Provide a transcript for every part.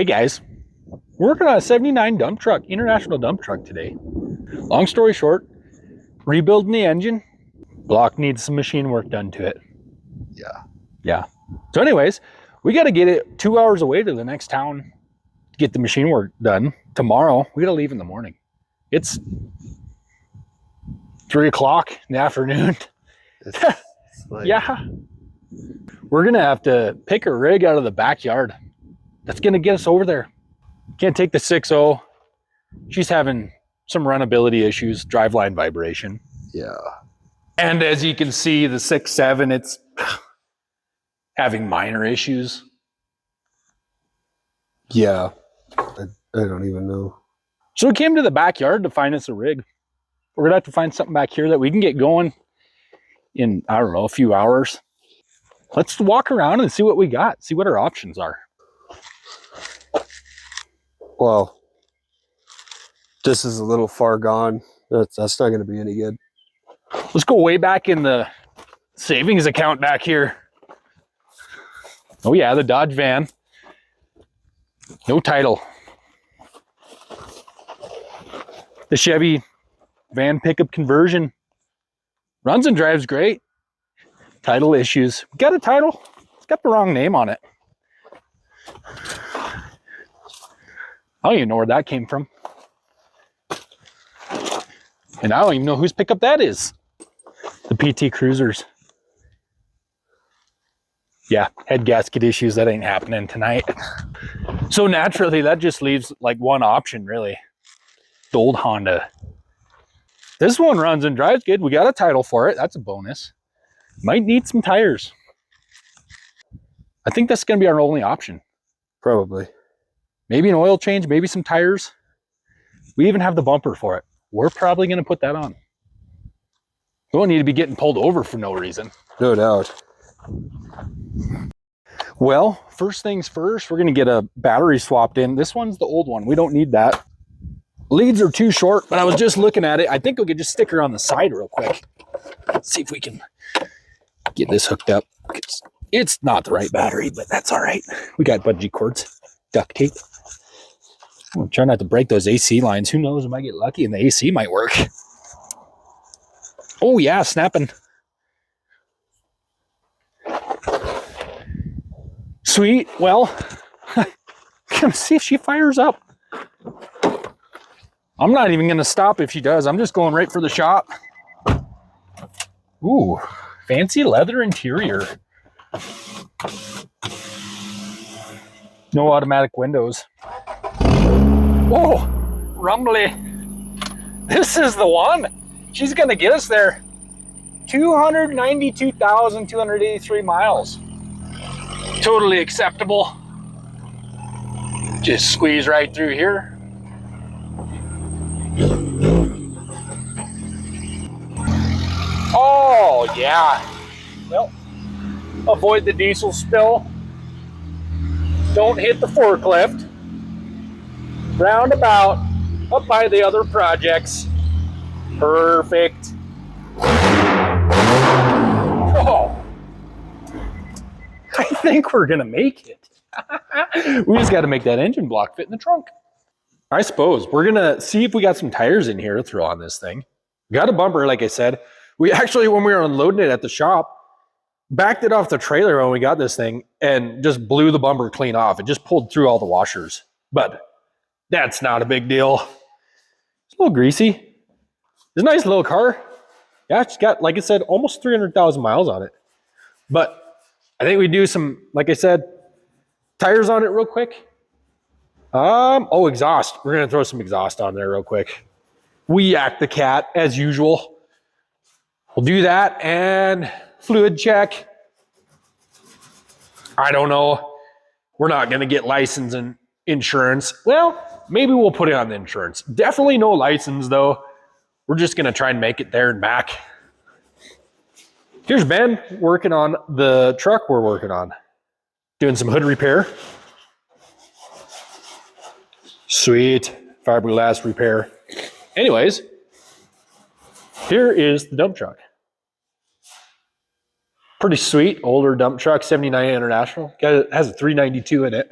Hey guys, we're working on a 79 dump truck, international dump truck today. Long story short, rebuilding the engine. Block needs some machine work done to it. Yeah. So anyways, we got to get it 2 hours away to the next town to get the machine work done. Tomorrow, we got to leave in the morning. It's 3 o'clock in the afternoon. Like, Yeah. We're going to have to pick a rig out of the backyard. That's going to get us over there. Can't take the 6.0. She's having some runnability issues, driveline vibration. yeah. And as you can see, the 6.7, it's having minor issues. Yeah. I don't even know. So we came to the backyard to find us a rig. We're going to have to find something back here that we can get going in, I don't know, a few hours. Let's walk around and see what we got, see what our options are. Well, this is a little far gone. That's not going to be any good. Let's go way back in the savings account back here. Oh yeah, the Dodge van. No title. The Chevy van pickup conversion. Runs and drives great. Title issues. We got a title. It's got the wrong name on it. I don't even know where that came from. And I don't even know whose pickup that is. The PT Cruisers. Yeah, head gasket issues. That ain't happening tonight. So naturally, that just leaves like one option, really. The old Honda. This one runs and drives good. We got a title for it. That's a bonus. Might need some tires. I think that's going to be our only option. Probably. Maybe an oil change, maybe some tires. We even have the bumper for it. We're probably going to put that on. We don't need to be getting pulled over for no reason. No doubt. Well, first things first, we're going to get a battery swapped in. This one's the old one. We don't need that. Leads are too short, but I was just looking at it. I think we could just stick her on the side real quick. Let's see if we can get this hooked up. It's not the right battery, but that's all right. We got bungee cords, duct tape. I'm trying not to break those AC lines. Who knows, we might get lucky and the AC might work. Oh yeah, snapping. Sweet. Well, gonna see if she fires up. I'm not even gonna stop if she does. I'm just going right for the shop. Ooh, fancy leather interior. No automatic windows. Oh, rumbly. This is the one. She's gonna get us there. 292,283 miles. Totally acceptable. Just squeeze right through here. Oh, yeah. Well, avoid the diesel spill. Don't hit the forklift. Roundabout, up by the other projects. Perfect. Oh, I think we're gonna make it. We just got to make that engine block fit in the trunk. I suppose we're gonna see if we got some tires in here to throw on this thing. We got a bumper, like I said. We actually, when we were unloading it at the shop, backed it off the trailer when we got this thing and just blew the bumper clean off. It just pulled through all the washers, but that's not a big deal. It's a little greasy. It's a nice little car. Yeah, it's got, like I said, almost 300,000 miles on it. But I think we do some, like I said, tires on it real quick. Oh, exhaust. We're going to throw some exhaust on there real quick. We yak the cat as usual. We'll do that and fluid check. I don't know. We're not going to get license and insurance. Well, maybe we'll put it on the insurance. Definitely no license though. We're just going to try and make it there and back. Here's Ben working on the truck we're working on. Doing some hood repair. Sweet. Fiberglass repair. Anyways, here is the dump truck. Pretty sweet, older dump truck, 79 International. It has a 392 in it.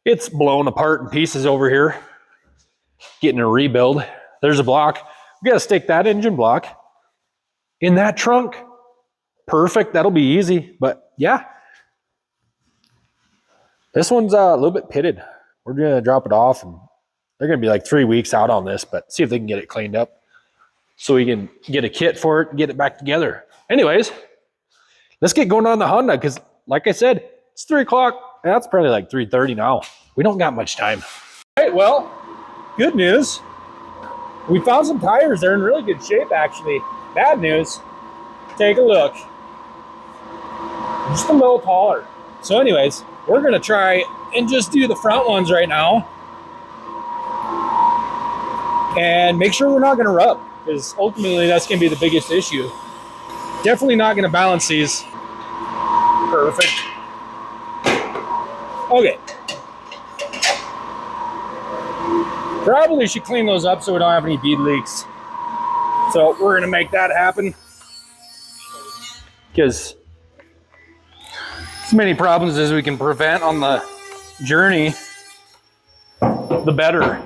It's blown apart in pieces over here. Getting a rebuild. There's a block. We got to stick that engine block in that trunk. Perfect. That'll be easy. But yeah, this one's a little bit pitted. We're going to drop it off, and they're going to be like 3 weeks out on this, but see if they can get it cleaned up so we can get a kit for it and get it back together. Anyways, let's get going on the Honda, because like I said, it's 3 o'clock. That's probably like 3:30 now. We don't got much time. All right, well, good news. We found some tires. They're in really good shape, actually. Bad news. Take a look. Just a little taller. So anyways, we're going to try and just do the front ones right now. And make sure we're not going to rub, because ultimately that's going to be the biggest issue. Definitely not going to balance these. Perfect. Okay. Probably should clean those up so we don't have any bead leaks. So we're going to make that happen, because as many problems as we can prevent on the journey, the better.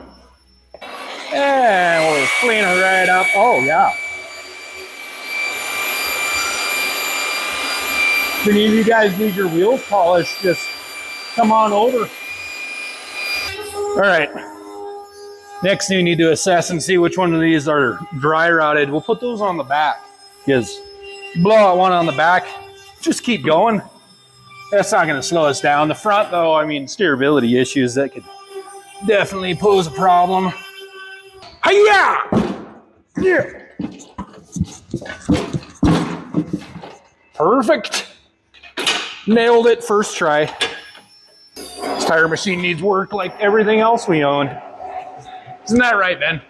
And we'll clean it right up. Oh, yeah. If any of you guys need your wheels polished, just come on over. All right. Next, we need to assess and see which one of these are dry rotted. We'll put those on the back, because blow out one on the back, just keep going. That's not going to slow us down. The front, though, I mean, steerability issues, that could definitely pose a problem. Hi-ya! Yeah. Perfect. Nailed it first try. This tire machine needs work like everything else we own. Isn't that right, Ben?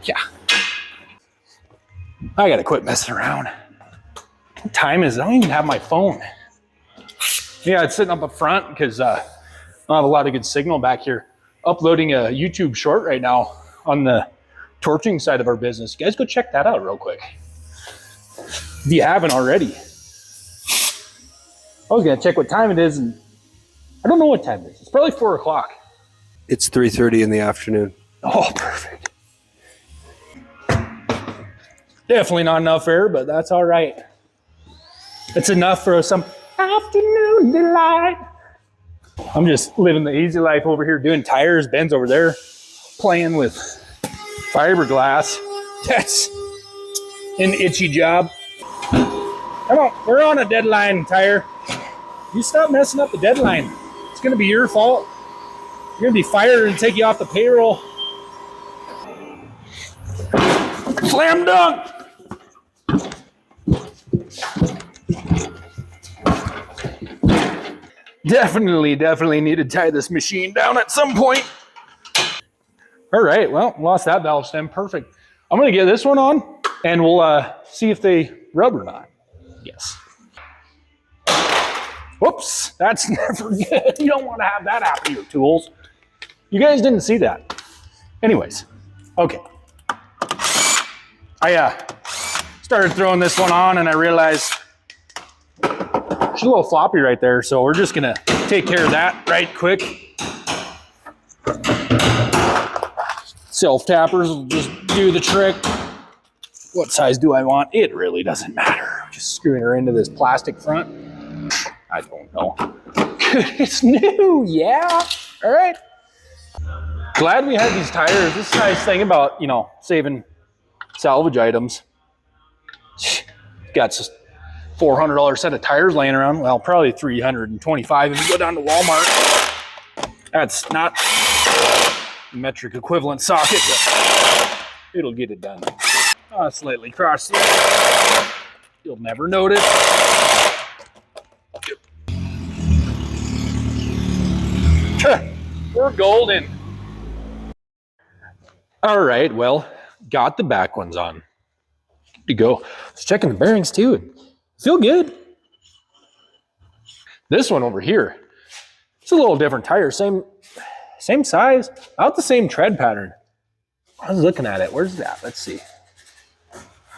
Yeah. I gotta quit messing around. What time is it? I don't even have my phone. Yeah, it's sitting up front because I don't have a lot of good signal back here. Uploading a YouTube short right now on the torching side of our business. You guys go check that out real quick, if you haven't already. I was gonna check what time it is, and I don't know what time it is. It's probably 4 o'clock. It's 3:30 in the afternoon. Oh, perfect. Definitely not enough air, but that's all right. It's enough for some afternoon delight. I'm just living the easy life over here doing tires. Ben's over there playing with fiberglass. That's an itchy job. Come on, we're on a deadline, Tire. You stop messing up the deadline. It's going to be your fault. You're going to be fired and take you off the payroll. Slam dunk! Definitely need to tie this machine down at some point. All right, well, lost that valve stem. Perfect. I'm going to get this one on, and we'll see if they rub or not. Yes. Whoops, that's never good. You don't want to have that happen to your tools. You guys didn't see that. Anyways, okay. I started throwing this one on, and I realized it's a little floppy right there, so we're just gonna take care of that right quick. Self-tappers will just do the trick. What size do I want? It really doesn't matter. Just screwing her into this plastic front. I don't know. It's new, yeah. All right. Glad we had these tires. This is a nice thing about, you know, saving salvage items. Got just $400 set of tires laying around. Well, probably $325 if you go down to Walmart. That's not the metric equivalent socket, but it'll get it done. Slightly cross through. You'll never notice. We're golden. All right, well, got the back ones on. Good to go. Let's checking the bearings too. Feel good. This one over here, it's a little different tire. Same size, about the same tread pattern. I was looking at it. Where's that? Let's see.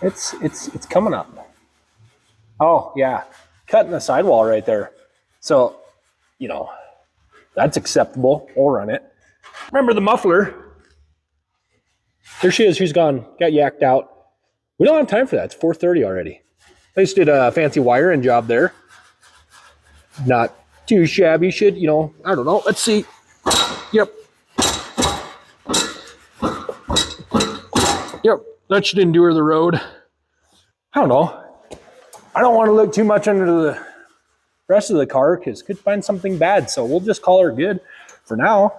It's coming up. Oh yeah, cutting the sidewall right there. So, you know, That's acceptable. We'll run it. Remember the muffler? There she is. She's gone. Got yacked out. We don't have time for that. It's 4:30 already. I just did a fancy wiring job there. Not too shabby. Should, you know, I don't know. Let's see. Yep. Yep. That should endure the road. I don't know. I don't want to look too much under the rest of the car because could find something bad. So we'll just call her good for now.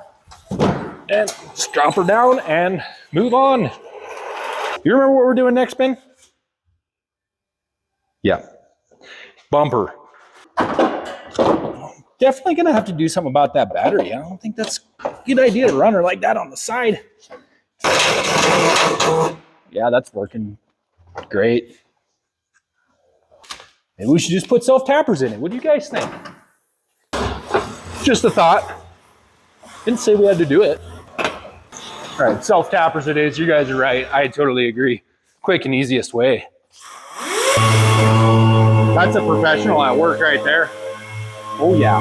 And just drop her down and move on. You remember what we're doing next, Ben? Yeah. Bumper. Definitely gonna have to do something about that battery. I don't think that's a good idea to run her like that on the side. Yeah, that's working great. Maybe we should just put self-tappers in it. What do you guys think? Just a thought. Didn't say we had to do it. All right, self-tappers it is. You guys are right. I totally agree. Quick and easiest way. That's a professional at work right there. Oh, yeah.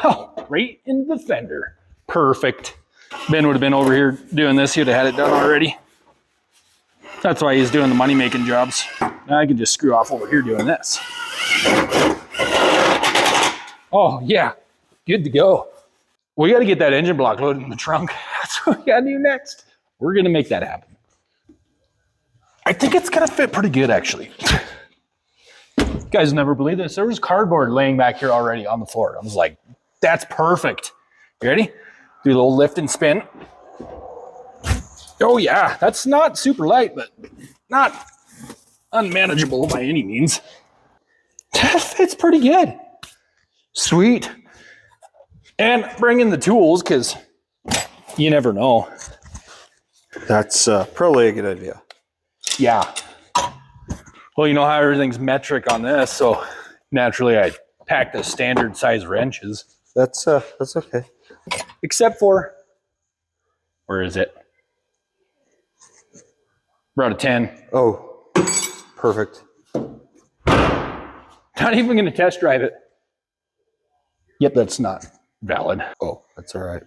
Oh, right into the fender. Perfect. Ben would have been over here doing this. He'd have had it done already. That's why he's doing the money-making jobs. Now I can just screw off over here doing this. Oh, yeah. Good to go. We got to get that engine block loaded in the trunk. That's what we got to do next. We're going to make that happen. I think it's going to fit pretty good, actually. You guys never believe this. There was cardboard laying back here already on the floor. I was like, that's perfect. You ready? Do a little lift and spin. Oh, yeah. That's not super light, but not unmanageable by any means. That fits pretty good. Sweet. And bring in the tools because you never know. That's probably a good idea. Yeah. Well, you know how everything's metric on this, so naturally I packed the standard size wrenches. That's okay. Except for, where is it? Brought a 10. Oh, perfect. Not even going to test drive it. Yep, that's not valid. Oh, that's all right.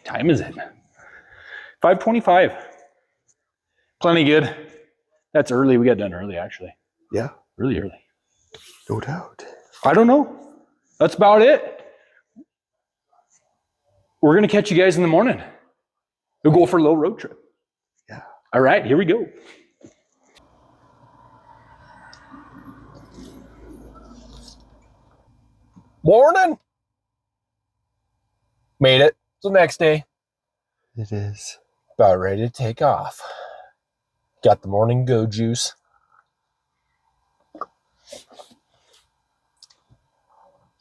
Time is it? 5:25. Plenty good. That's early. We got done early, actually. Yeah. Really early. No doubt. I don't know. That's about it. We're going to catch you guys in the morning. We'll go for a little road trip. Yeah. All right, here we go. Morning. Made it. It's the next day. It is. About ready to take off. Got the morning go juice.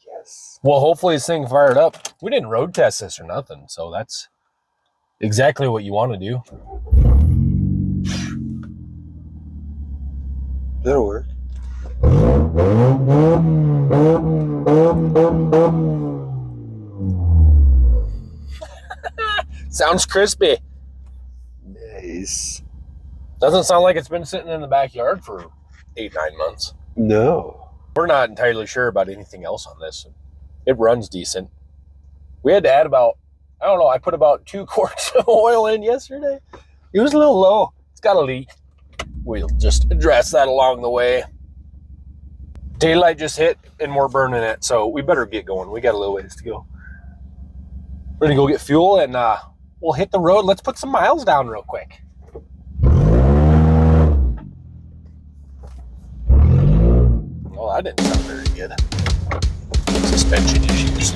Yes. Well, hopefully this thing fired up. We didn't road test this or nothing, so that's exactly what you want to do. That'll work. Sounds crispy. Nice. Doesn't sound like it's been sitting in the backyard for 8-9 months. No. We're not entirely sure about anything else on this. It runs decent. We had to add about, I don't know, I put about 2 quarts of oil in yesterday. It was a little low. It's got a leak. We'll just address that along the way. Daylight just hit and we're burning it, so we better get going. We got a little ways to go. We're gonna go get fuel and we'll hit the road. Let's put some miles down real quick. Well, that didn't sound very good. Suspension issues.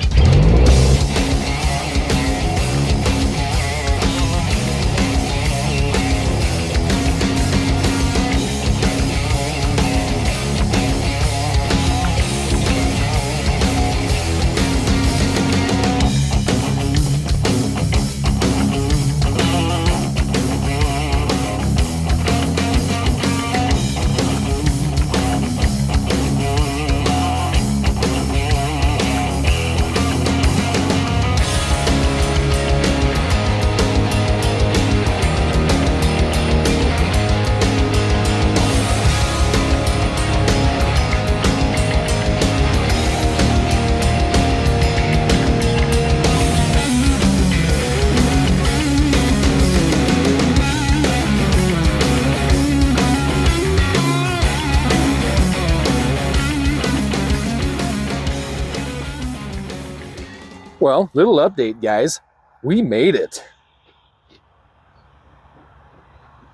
Well, little update, guys. We made it.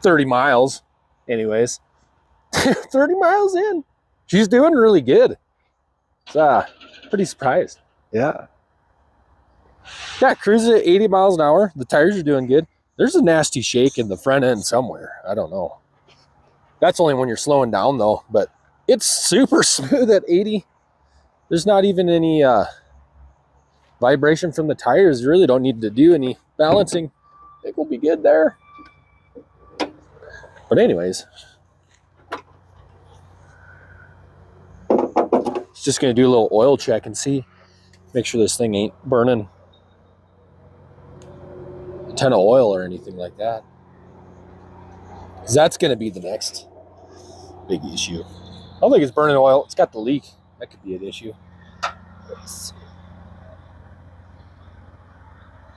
30 miles. Anyways, 30 miles in. She's doing really good. It's pretty surprised. Yeah. Yeah, cruising at 80 miles an hour. The tires are doing good. There's a nasty shake in the front end somewhere. I don't know. That's only when you're slowing down, though. But it's super smooth at 80. There's not even any vibration from the tires. You really don't need to do any balancing. I think we'll be good there. But anyways, just going to do a little oil check and see. Make sure this thing ain't burning a ton of oil or anything like that. Because that's going to be the next big issue. I don't think it's burning oil. It's got the leak. That could be an issue.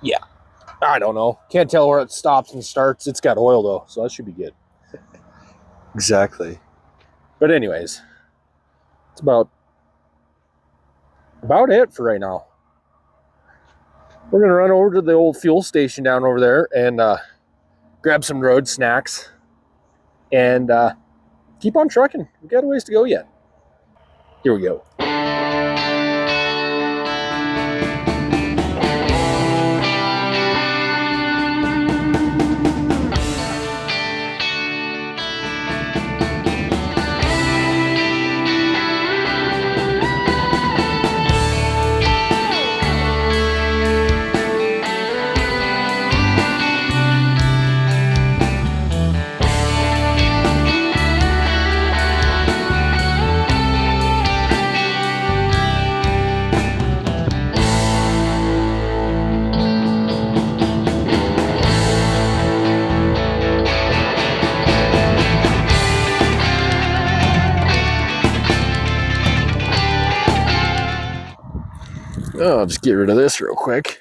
Yeah. I don't know. Can't tell where it stops and starts. It's got oil, though, so that should be good. Exactly. But anyways, it's about it for right now. We're going to run over to the old fuel station down over there and grab some road snacks and keep on trucking. We've got a ways to go yet. Here we go. Oh, I'll just get rid of this real quick.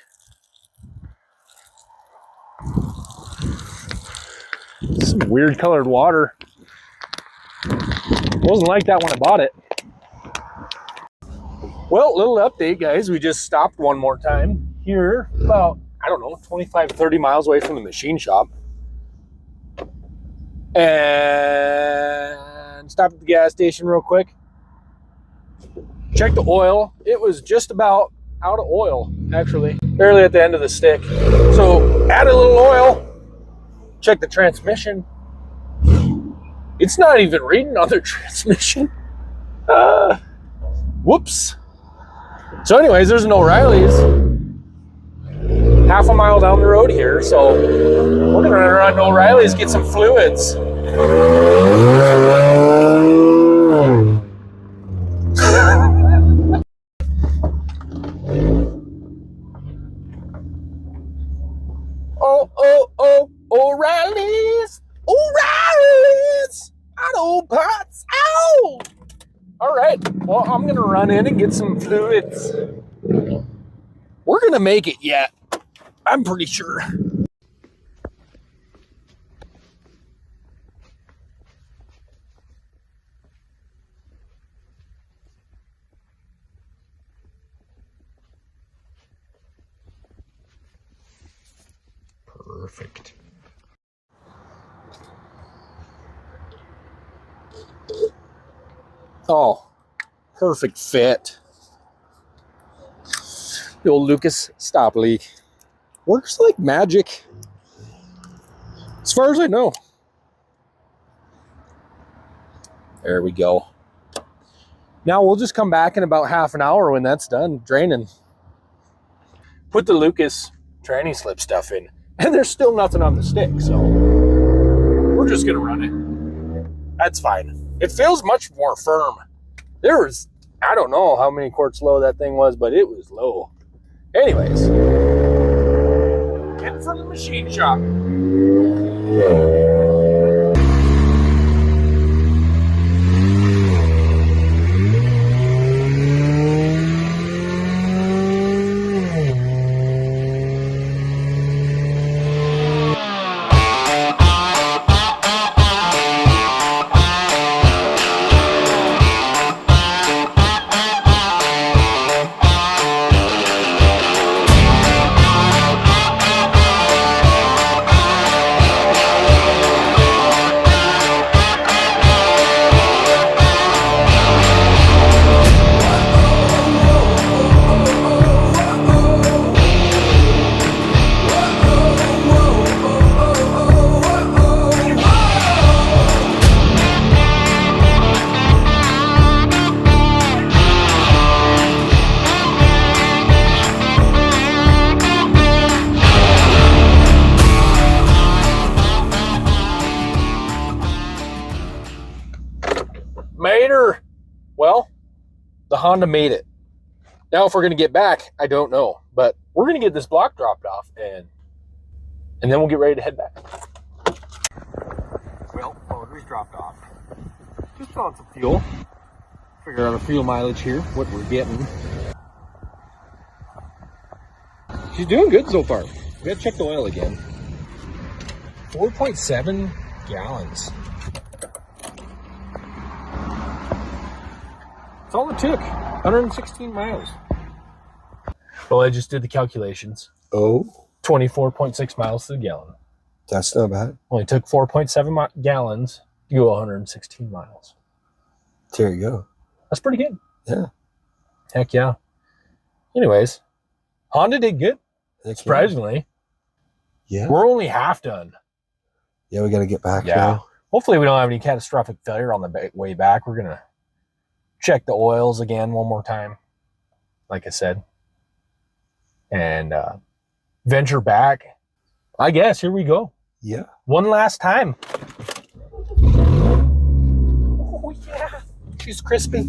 Some weird colored water. Wasn't like that when I bought it. Well, little update, guys. We just stopped one more time here, about, I don't know, 25, 30 miles away from the machine shop. And stopped at the gas station real quick. Checked the oil. It was just about out of oil, actually. Barely at the end of the stick. So, add a little oil. Check the transmission. It's not even reading on the transmission. Whoops. So anyways, there's an O'Reilly's half a mile down the road here. So we're going to run around to O'Reilly's, get some fluids. Oh, O'Reilly's. O'Reilly's. Auto parts. Ow! All right. Well, I'm going to run in and get some fluids. We're going to make it yet. I'm pretty sure. Perfect. Oh, perfect fit. The old Lucas stop leak. Works like magic. As far as I know. There we go. Now we'll just come back in about half an hour when that's done draining. Put the Lucas tranny slip stuff in. And there's still nothing on the stick, so we're just gonna run it. That's fine. It feels much more firm. There was, I don't know how many quarts low that thing was, but it was low. Anyways, heading from the machine shop. Honda made it. Now, if we're going to get back, I don't know. But we're going to get this block dropped off, and then we'll get ready to head back. Well, motor's dropped off. Just fill out some fuel. Figure out our fuel mileage here, what we're getting. She's doing good so far. We gotta check the oil again. 4.7 gallons. That's all it took. 116 miles. Well, I just did the calculations. Oh, 24.6 miles to the gallon. that's not bad. Only took 4.7 gallons to go 116 miles. There you go. That's pretty good. Yeah. Heck yeah. Anyways, Honda did good. Surprisingly. Yeah. We're only half done. Yeah, we got to get back now. Hopefully we don't have any catastrophic failure on the way back. We're going to check the oils again one more time, like I said. And venture back. I guess, here we go. Yeah. One last time. Oh, yeah. She's crispy.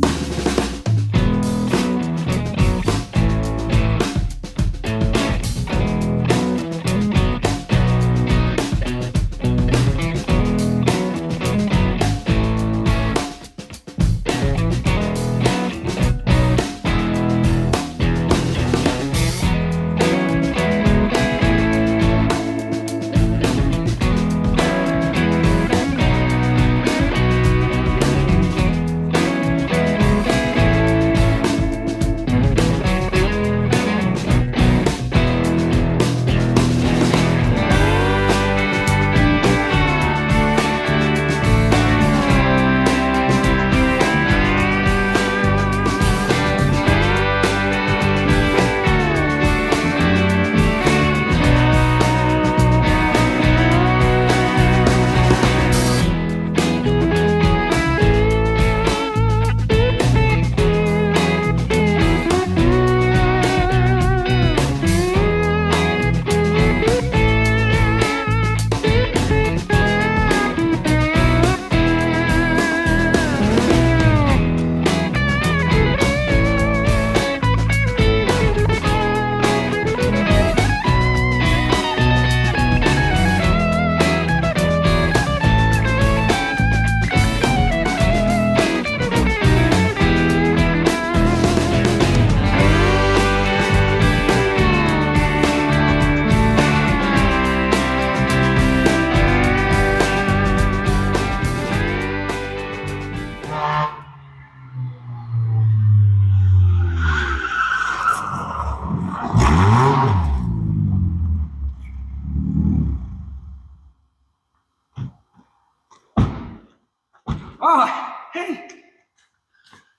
Hey.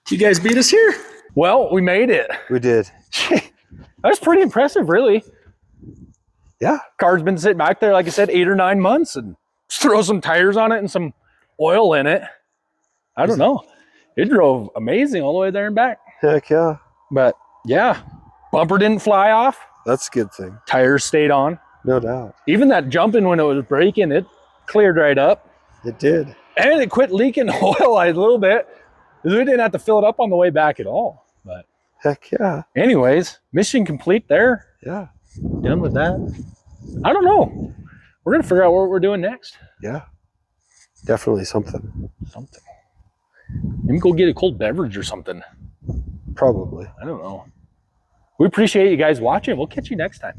You guys beat us here? Well, we made it. We did. That was pretty impressive, really. Yeah. Car's been sitting back there, like I said, 8 or 9 months, and just throw some tires on it and some oil in it. I don't know. It drove amazing all the way there and back. Heck yeah. But yeah, bumper didn't fly off. That's a good thing. Tires stayed on. No doubt. Even that jumping when it was braking, it cleared right up. It did. And it quit leaking oil a little bit. We didn't have to fill it up on the way back at all. But heck yeah. Anyways, mission complete there. Yeah. Done with that. I don't know. We're going to figure out what we're doing next. Yeah. Definitely something. Something. Maybe go get a cold beverage or something. Probably. I don't know. We appreciate you guys watching. We'll catch you next time.